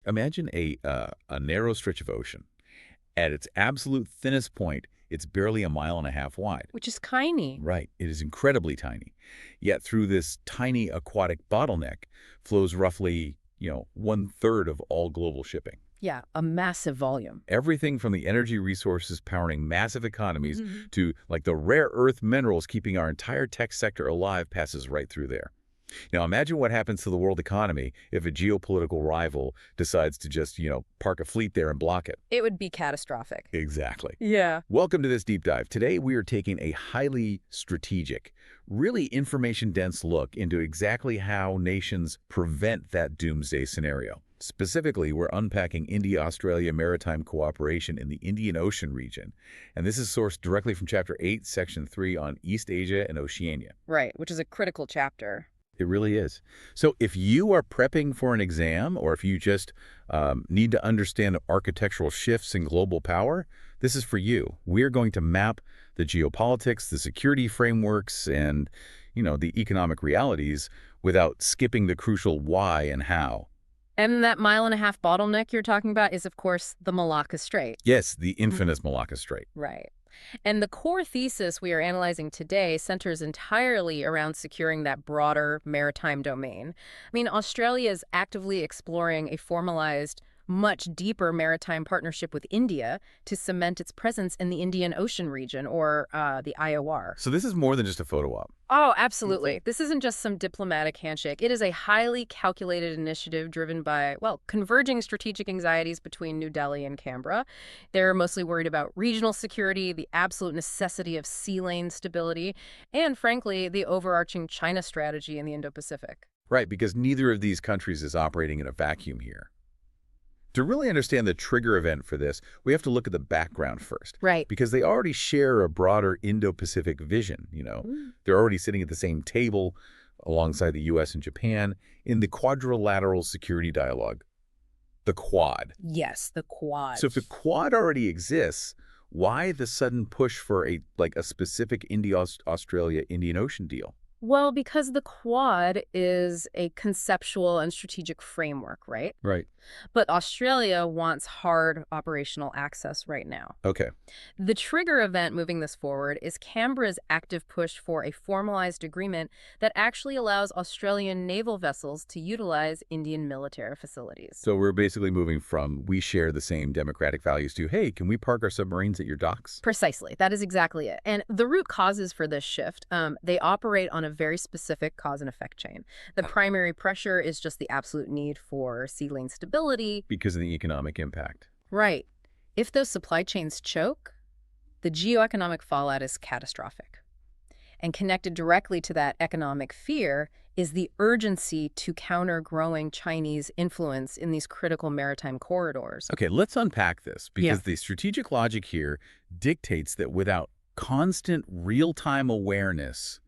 Imagine a narrow stretch of ocean. At its absolute thinnest point, it's barely a mile and a half wide. Which is tiny. Right. It is incredibly tiny. Yet through this tiny aquatic bottleneck flows roughly, one-third of all global shipping. Yeah, a massive volume. Everything from the energy resources powering massive economies Mhm. to, like, the rare earth minerals keeping our entire tech sector alive passes right through there. Now, imagine what happens to the world economy if a geopolitical rival decides to just, park a fleet there and block it. It would be catastrophic. Exactly. Yeah. Welcome to this deep dive. Today, we are taking a highly strategic, really information-dense look into exactly how nations prevent that doomsday scenario. Specifically, we're unpacking India-Australia maritime cooperation in the Indian Ocean region. And this is sourced directly from Chapter 8, Section 3 on East Asia and Oceania. Right, which is a critical chapter. It really is. So if you are prepping for an exam, or if you just need to understand architectural shifts in global power, this is for you. We're going to map the geopolitics, the security frameworks, and, the economic realities without skipping the crucial why and how. And that mile-and-a-half bottleneck you're talking about is, of course, the Malacca Strait. Yes, the infamous Malacca Strait. Right. And the core thesis we are analyzing today centers entirely around securing that broader maritime domain. I mean, Australia is actively exploring a formalized, much deeper maritime partnership with India to cement its presence in the Indian Ocean region, or the IOR. So this is more than just a photo op. Oh, absolutely. This isn't just some diplomatic handshake. It is a highly calculated initiative driven by, well, converging strategic anxieties between New Delhi and Canberra. They're mostly worried about regional security, the absolute necessity of sea lane stability, and, frankly, the overarching China strategy in the Indo-Pacific. Right, because neither of these countries is operating in a vacuum here. To really understand the trigger event for this, we have to look at the background first. Right. Because they already share a broader Indo-Pacific vision, They're already sitting at the same table alongside the U.S. and Japan in the Quadrilateral Security Dialogue, the Quad. Yes, the Quad. So if the Quad already exists, why the sudden push for a specific India-Australia-Indian Ocean deal? Well, because the Quad is a conceptual and strategic framework, right? Right. But Australia wants hard operational access right now. Okay. The trigger event moving this forward is Canberra's active push for a formalized agreement that actually allows Australian naval vessels to utilize Indian military facilities. So we're basically moving from we share the same democratic values to, hey, can we park our submarines at your docks? Precisely. That is exactly it. And the root causes for this shift, they operate on a very specific cause and effect chain. The primary pressure is just the absolute need for sea lane stability. Because of the economic impact. Right. If those supply chains choke, the geoeconomic fallout is catastrophic. And connected directly to that economic fear is the urgency to counter growing Chinese influence in these critical maritime corridors. Okay, let's unpack this, because the strategic logic here dictates that without constant real-time awareness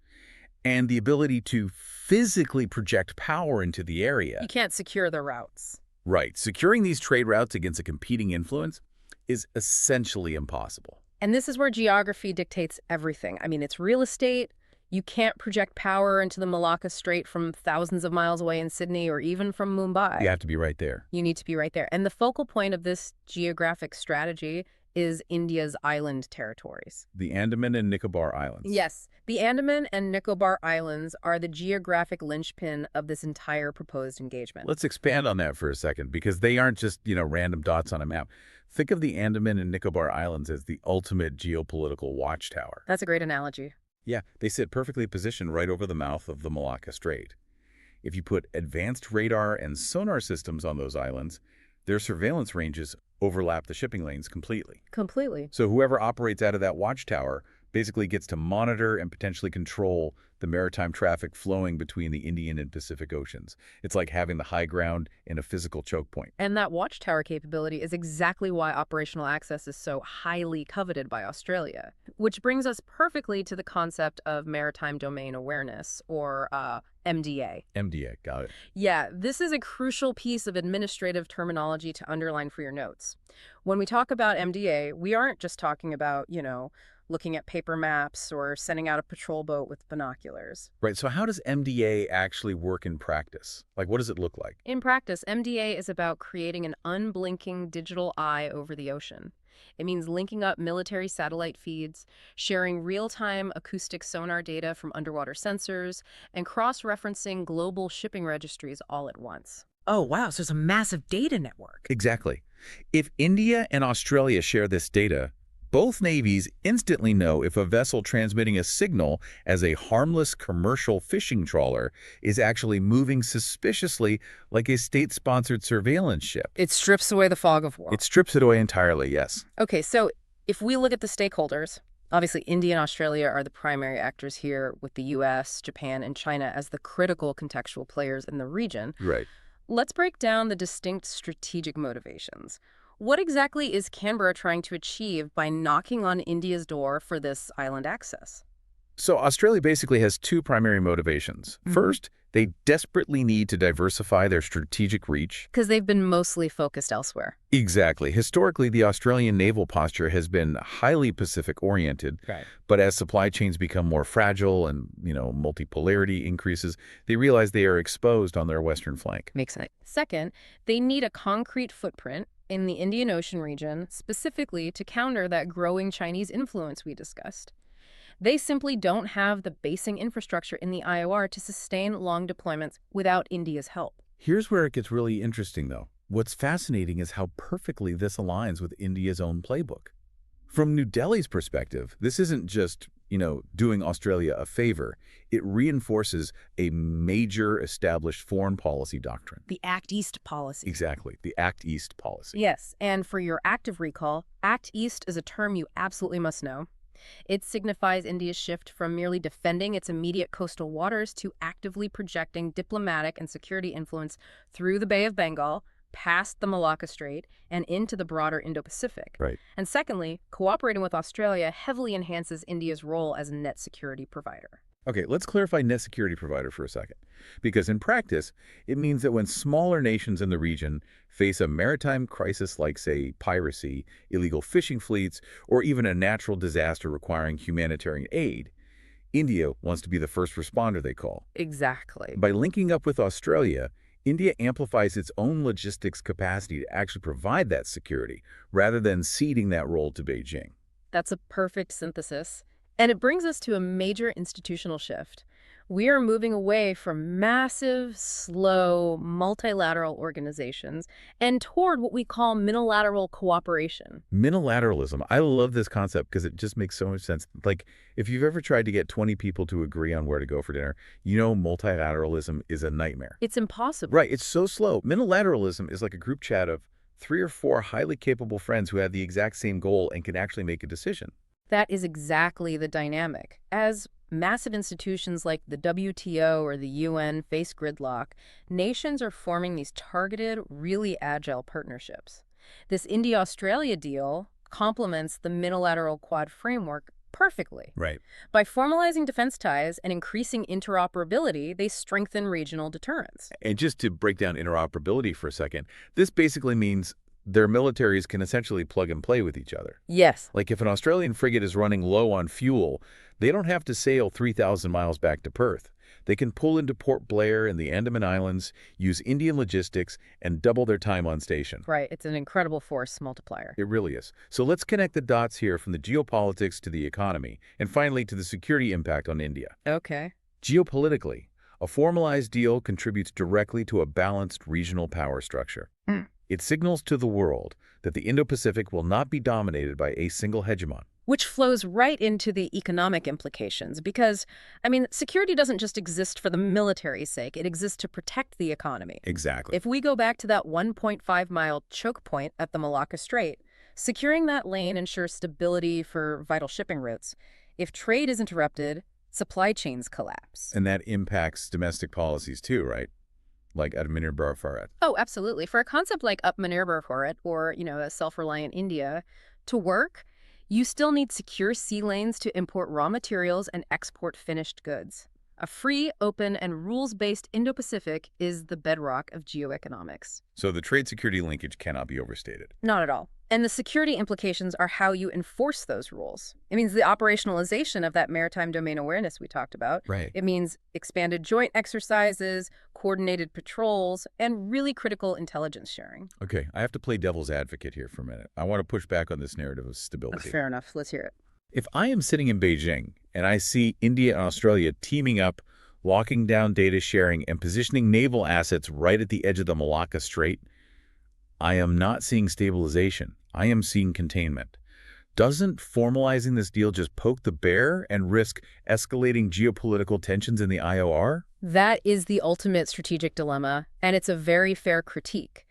and the ability to physically project power into the area. You can't secure the routes. Right. Securing these trade routes against a competing influence is essentially impossible. And this is where geography dictates everything. I mean, it's real estate. You can't project power into the Malacca Strait from thousands of miles away in Sydney or even from Mumbai. You have to be right there. You need to be right there. And the focal point of this geographic strategy is India's island territories. The Andaman and Nicobar Islands. Yes. The Andaman and Nicobar Islands are the geographic linchpin of this entire proposed engagement. Let's expand on that for a second, because they aren't just, random dots on a map. Think of the Andaman and Nicobar Islands as the ultimate geopolitical watchtower. That's a great analogy. Yeah, they sit perfectly positioned right over the mouth of the Malacca Strait. If you put advanced radar and sonar systems on those islands, their surveillance ranges overlap the shipping lanes completely. Completely. So whoever operates out of that watchtower basically gets to monitor and potentially control the maritime traffic flowing between the Indian and Pacific Oceans. It's like having the high ground in a physical choke point. And that watchtower capability is exactly why operational access is so highly coveted by Australia. Which brings us perfectly to the concept of maritime domain awareness, or MDA. MDA, got it. Yeah, this is a crucial piece of administrative terminology to underline for your notes. When we talk about MDA, we aren't just talking about, looking at paper maps or sending out a patrol boat with binoculars. Right, so how does MDA actually work in practice? Like, what does it look like? In practice, MDA is about creating an unblinking digital eye over the ocean. It means linking up military satellite feeds, sharing real-time acoustic sonar data from underwater sensors, and cross-referencing global shipping registries all at once. Oh, wow. So it's a massive data network. Exactly. If India and Australia share this data, both navies instantly know if a vessel transmitting a signal as a harmless commercial fishing trawler is actually moving suspiciously like a state-sponsored surveillance ship. It strips away the fog of war. It strips it away entirely, yes. Okay, so if we look at the stakeholders, obviously India and Australia are the primary actors here, with the US, Japan, and China as the critical contextual players in the region. Right. Let's break down the distinct strategic motivations. What exactly is Canberra trying to achieve by knocking on India's door for this island access? So Australia basically has two primary motivations. First, they desperately need to diversify their strategic reach. Because they've been mostly focused elsewhere. Exactly. Historically, the Australian naval posture has been highly Pacific-oriented. Right. But as supply chains become more fragile and, multipolarity increases, they realize they are exposed on their western flank. Makes sense. Second, they need a concrete footprint in the Indian Ocean region, specifically to counter that growing Chinese influence we discussed. They simply don't have the basing infrastructure in the IOR to sustain long deployments without India's help. Here's where it gets really interesting, though. What's fascinating is how perfectly this aligns with India's own playbook. From New Delhi's perspective, this isn't just, doing Australia a favor. It reinforces a major established foreign policy doctrine. The Act East policy. Exactly, the Act East policy. Yes, and for your active recall, Act East is a term you absolutely must know. It signifies India's shift from merely defending its immediate coastal waters to actively projecting diplomatic and security influence through the Bay of Bengal, past the Malacca Strait, and into the broader Indo-Pacific. Right. And secondly, cooperating with Australia heavily enhances India's role as a net security provider. Okay, let's clarify net security provider for a second. Because in practice, it means that when smaller nations in the region face a maritime crisis like, say, piracy, illegal fishing fleets, or even a natural disaster requiring humanitarian aid, India wants to be the first responder, they call. Exactly. By linking up with Australia, India amplifies its own logistics capacity to actually provide that security, rather than ceding that role to Beijing. That's a perfect synthesis. And it brings us to a major institutional shift. We are moving away from massive, slow, multilateral organizations and toward what we call mini-lateral cooperation. Mini-lateralism. I love this concept because it just makes so much sense. Like, if you've ever tried to get 20 people to agree on where to go for dinner, multilateralism is a nightmare. It's impossible. Right, it's so slow. Mini-lateralism is like a group chat of 3 or 4 highly capable friends who have the exact same goal and can actually make a decision. That is exactly the dynamic. As massive institutions like the WTO or the UN face gridlock, nations are forming these targeted, really agile partnerships. This India-Australia deal complements the mini-lateral Quad framework perfectly. Right. By formalizing defense ties and increasing interoperability, they strengthen regional deterrence. And just to break down interoperability for a second, this basically means their militaries can essentially plug and play with each other. Yes. Like if an Australian frigate is running low on fuel, they don't have to sail 3,000 miles back to Perth. They can pull into Port Blair in the Andaman Islands, use Indian logistics, and double their time on station. Right. It's an incredible force multiplier. It really is. So let's connect the dots here from the geopolitics to the economy, and finally to the security impact on India. Okay. Geopolitically, a formalized deal contributes directly to a balanced regional power structure. It signals to the world that the Indo-Pacific will not be dominated by a single hegemon. Which flows right into the economic implications because, security doesn't just exist for the military's sake. It exists to protect the economy. Exactly. If we go back to that 1.5-mile choke point at the Malacca Strait, securing that lane ensures stability for vital shipping routes. If trade is interrupted, supply chains collapse. And that impacts domestic policies too, right? Like Atmanirbhar. Oh, absolutely. For a concept like Atmanirbhar or, a self-reliant India to work, you still need secure sea lanes to import raw materials and export finished goods. A free, open, and rules-based Indo-Pacific is the bedrock of geoeconomics. So the trade security linkage cannot be overstated. Not at all. And the security implications are how you enforce those rules. It means the operationalization of that maritime domain awareness we talked about. Right. It means expanded joint exercises, coordinated patrols, and really critical intelligence sharing. Okay, I have to play devil's advocate here for a minute. I want to push back on this narrative of stability. Fair enough. Let's hear it. If I am sitting in Beijing and I see India and Australia teaming up, locking down data sharing, and positioning naval assets right at the edge of the Malacca Strait, I am not seeing stabilization. I am seeing containment. Doesn't formalizing this deal just poke the bear and risk escalating geopolitical tensions in the IOR? That is the ultimate strategic dilemma, and it's a very fair critique.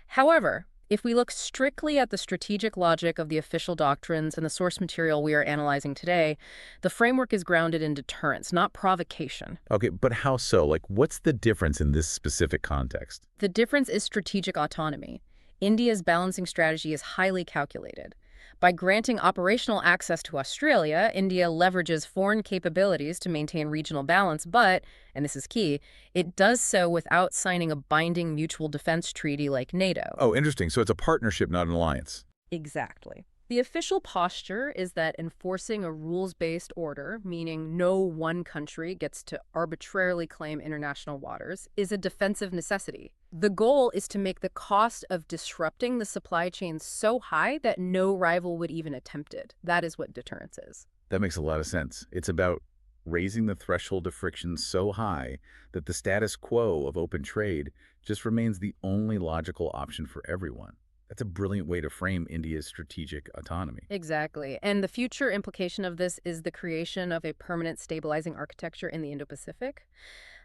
However, if we look strictly at the strategic logic of the official doctrines and the source material we are analyzing today, the framework is grounded in deterrence, not provocation. Okay, but how so? Like, what's the difference in this specific context? The difference is strategic autonomy. India's balancing strategy is highly calculated. By granting operational access to Australia, India leverages foreign capabilities to maintain regional balance, but, and this is key, it does so without signing a binding mutual defense treaty like NATO. Oh, interesting. So it's a partnership, not an alliance. Exactly. The official posture is that enforcing a rules-based order, meaning no one country gets to arbitrarily claim international waters, is a defensive necessity. The goal is to make the cost of disrupting the supply chain so high that no rival would even attempt it. That is what deterrence is. That makes a lot of sense. It's about raising the threshold of friction so high that the status quo of open trade just remains the only logical option for everyone. That's a brilliant way to frame India's strategic autonomy. Exactly. And the future implication of this is the creation of a permanent stabilizing architecture in the Indo-Pacific.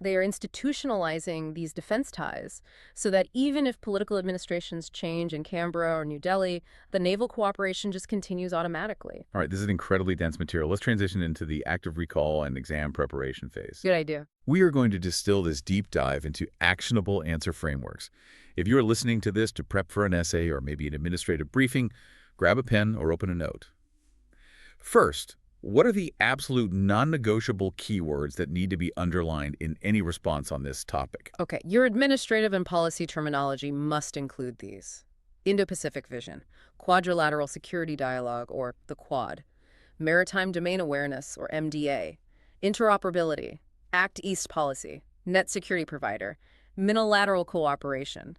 They are institutionalizing these defense ties so that even if political administrations change in Canberra or New Delhi, the naval cooperation just continues automatically. All right, this is incredibly dense material. Let's transition into the active recall and exam preparation phase. Good idea. We are going to distill this deep dive into actionable answer frameworks. If you are listening to this to prep for an essay or maybe an administrative briefing, grab a pen or open a note. First, what are the absolute non-negotiable keywords that need to be underlined in any response on this topic? Okay, your administrative and policy terminology must include these. Indo-Pacific Vision, Quadrilateral Security Dialogue, or the Quad, Maritime Domain Awareness, or MDA, Interoperability, Act East Policy, Net Security Provider, mini-lateral cooperation,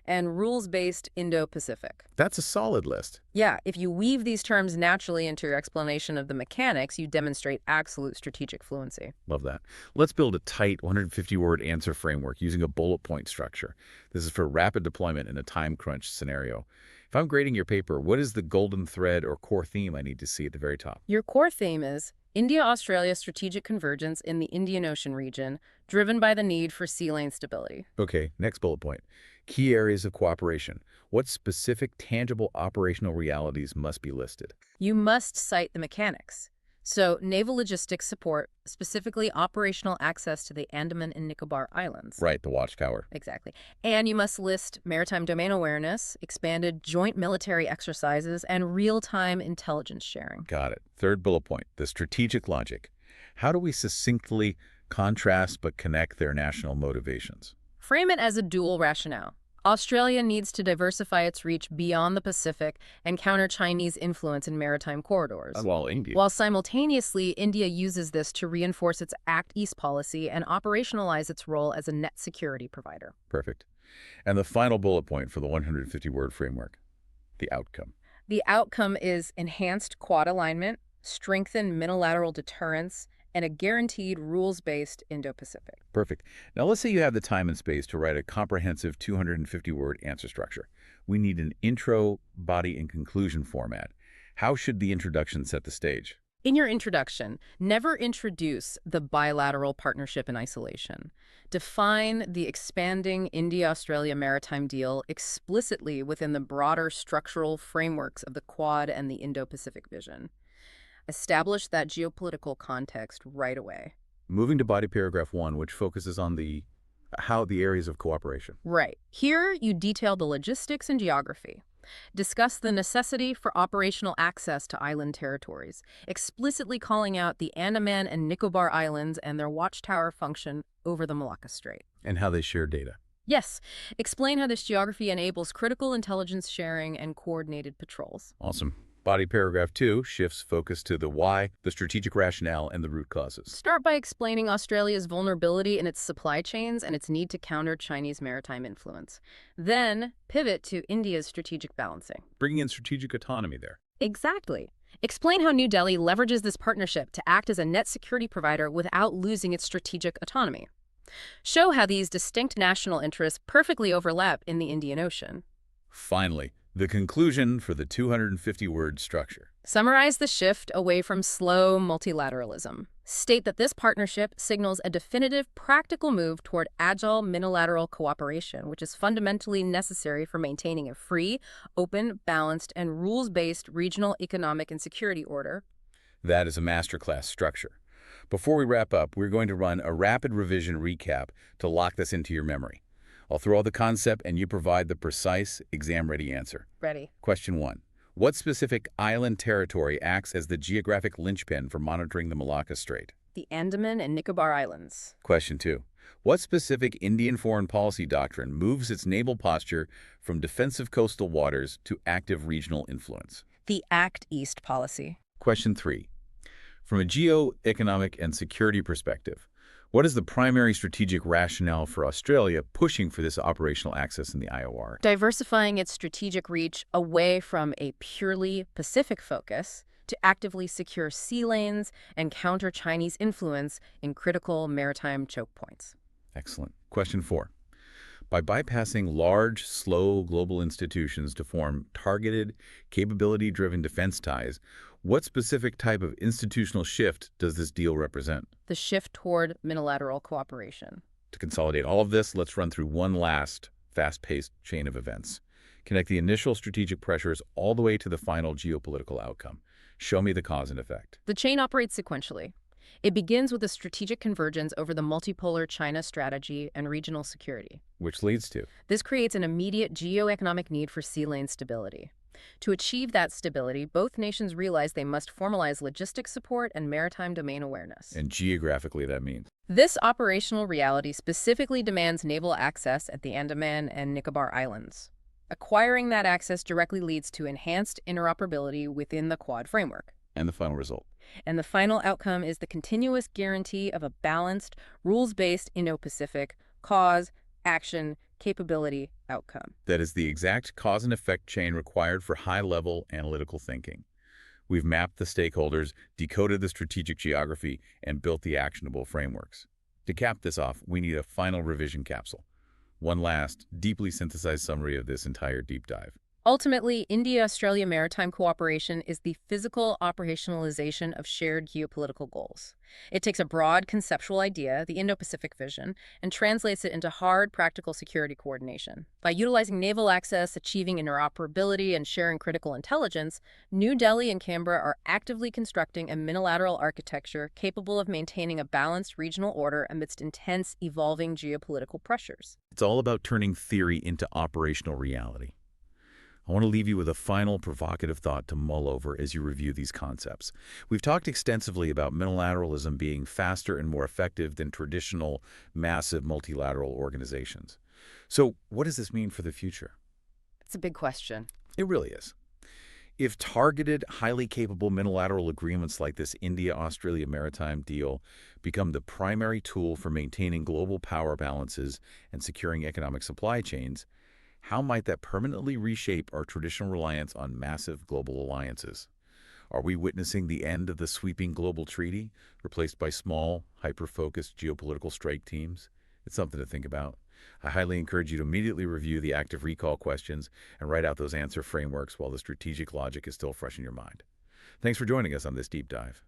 and rules-based Indo-Pacific. That's a solid list. Yeah, if you weave these terms naturally into your explanation of the mechanics, you demonstrate absolute strategic fluency. Love that. Let's build a tight 150-word answer framework using a bullet point structure. This is for rapid deployment in a time crunch scenario. If I'm grading your paper, what is the golden thread or core theme I need to see at the very top? Your core theme is India-Australia strategic convergence in the Indian Ocean region, driven by the need for sea lane stability. Okay, next bullet point. Key areas of cooperation. What specific, tangible operational realities must be listed? You must cite the mechanics. So, naval logistics support, specifically operational access to the Andaman and Nicobar Islands. Right, the watchtower. Exactly. And you must list maritime domain awareness, expanded joint military exercises, and real-time intelligence sharing. Got it. Third bullet point, the strategic logic. How do we succinctly contrast but connect their national motivations? Frame it as a dual rationale. Australia needs to diversify its reach beyond the Pacific and counter Chinese influence in maritime corridors. While simultaneously, India uses this to reinforce its Act East policy and operationalize its role as a net security provider. Perfect. And the final bullet point for the 150-word framework, the outcome. The outcome is enhanced Quad alignment, strengthened mini-lateral deterrence, and a guaranteed rules-based Indo-Pacific. Perfect. Now let's say you have the time and space to write a comprehensive 250-word answer structure. We need an intro, body, and conclusion format. How should the introduction set the stage? In your introduction, never introduce the bilateral partnership in isolation. Define the expanding India-Australia maritime deal explicitly within the broader structural frameworks of the Quad and the Indo-Pacific vision. Establish that geopolitical context right away. Moving to body paragraph 1, which focuses on the areas of cooperation. Right. Here, you detail the logistics and geography. discussed the necessity for operational access to island territories, explicitly calling out the Andaman and Nicobar Islands and their watchtower function over the Malacca Strait. And how they share data. Yes, explain how this geography enables critical intelligence sharing and coordinated patrols. Awesome. Body paragraph 2 shifts focus to the why, the strategic rationale, and the root causes. Start by explaining Australia's vulnerability in its supply chains and its need to counter Chinese maritime influence. Then, pivot to India's strategic balancing. Bringing in strategic autonomy there. Exactly. Explain how New Delhi leverages this partnership to act as a net security provider without losing its strategic autonomy. Show how these distinct national interests perfectly overlap in the Indian Ocean. Finally, the conclusion for the 250-word structure. Summarize the shift away from slow multilateralism. State that this partnership signals a definitive, practical move toward agile mini-lateral cooperation, which is fundamentally necessary for maintaining a free, open, balanced, and rules-based regional economic and security order. That is a masterclass structure. Before we wrap up, we're going to run a rapid revision recap to lock this into your memory. I'll throw out the concept and you provide the precise, exam-ready answer. Ready. Question 1. What specific island territory acts as the geographic linchpin for monitoring the Malacca Strait? The Andaman and Nicobar Islands. Question 2. What specific Indian foreign policy doctrine moves its naval posture from defensive coastal waters to active regional influence? The Act East policy. Question 3. From a geo-economic and security perspective, what is the primary strategic rationale for Australia pushing for this operational access in the IOR? Diversifying its strategic reach away from a purely Pacific focus to actively secure sea lanes and counter Chinese influence in critical maritime choke points. Excellent. Question 4. By bypassing large, slow global institutions to form targeted, capability-driven defense ties, what specific type of institutional shift does this deal represent? The shift toward mini-lateral cooperation. To consolidate all of this, let's run through one last, fast-paced chain of events. Connect the initial strategic pressures all the way to the final geopolitical outcome. Show me the cause and effect. The chain operates sequentially. It begins with a strategic convergence over the multipolar China strategy and regional security. Which leads to? This creates an immediate geo-economic need for sea lane stability. To achieve that stability, both nations realize they must formalize logistics support and maritime domain awareness. And geographically, that means? This operational reality specifically demands naval access at the Andaman and Nicobar Islands. Acquiring that access directly leads to enhanced interoperability within the Quad framework. And the final result? And the final outcome is the continuous guarantee of a balanced, rules-based Indo-Pacific cause, action, capability outcome. That is the exact cause and effect chain required for high-level analytical thinking. We've mapped the stakeholders, decoded the strategic geography, and built the actionable frameworks. To cap this off, we need a final revision capsule. One last, deeply synthesized summary of this entire deep dive. Ultimately, India-Australia maritime cooperation is the physical operationalization of shared geopolitical goals. It takes a broad conceptual idea, the Indo-Pacific vision, and translates it into hard, practical security coordination. By utilizing naval access, achieving interoperability, and sharing critical intelligence, New Delhi and Canberra are actively constructing a mini-lateral architecture capable of maintaining a balanced regional order amidst intense, evolving geopolitical pressures. It's all about turning theory into operational reality. I want to leave you with a final provocative thought to mull over as you review these concepts. We've talked extensively about minilateralism being faster and more effective than traditional, massive multilateral organizations. So what does this mean for the future? It's a big question. It really is. If targeted, highly capable minilateral agreements like this India-Australia maritime deal become the primary tool for maintaining global power balances and securing economic supply chains, how might that permanently reshape our traditional reliance on massive global alliances? Are we witnessing the end of the sweeping global treaty, replaced by small, hyper-focused geopolitical strike teams? It's something to think about. I highly encourage you to immediately review the active recall questions and write out those answer frameworks while the strategic logic is still fresh in your mind. Thanks for joining us on this deep dive.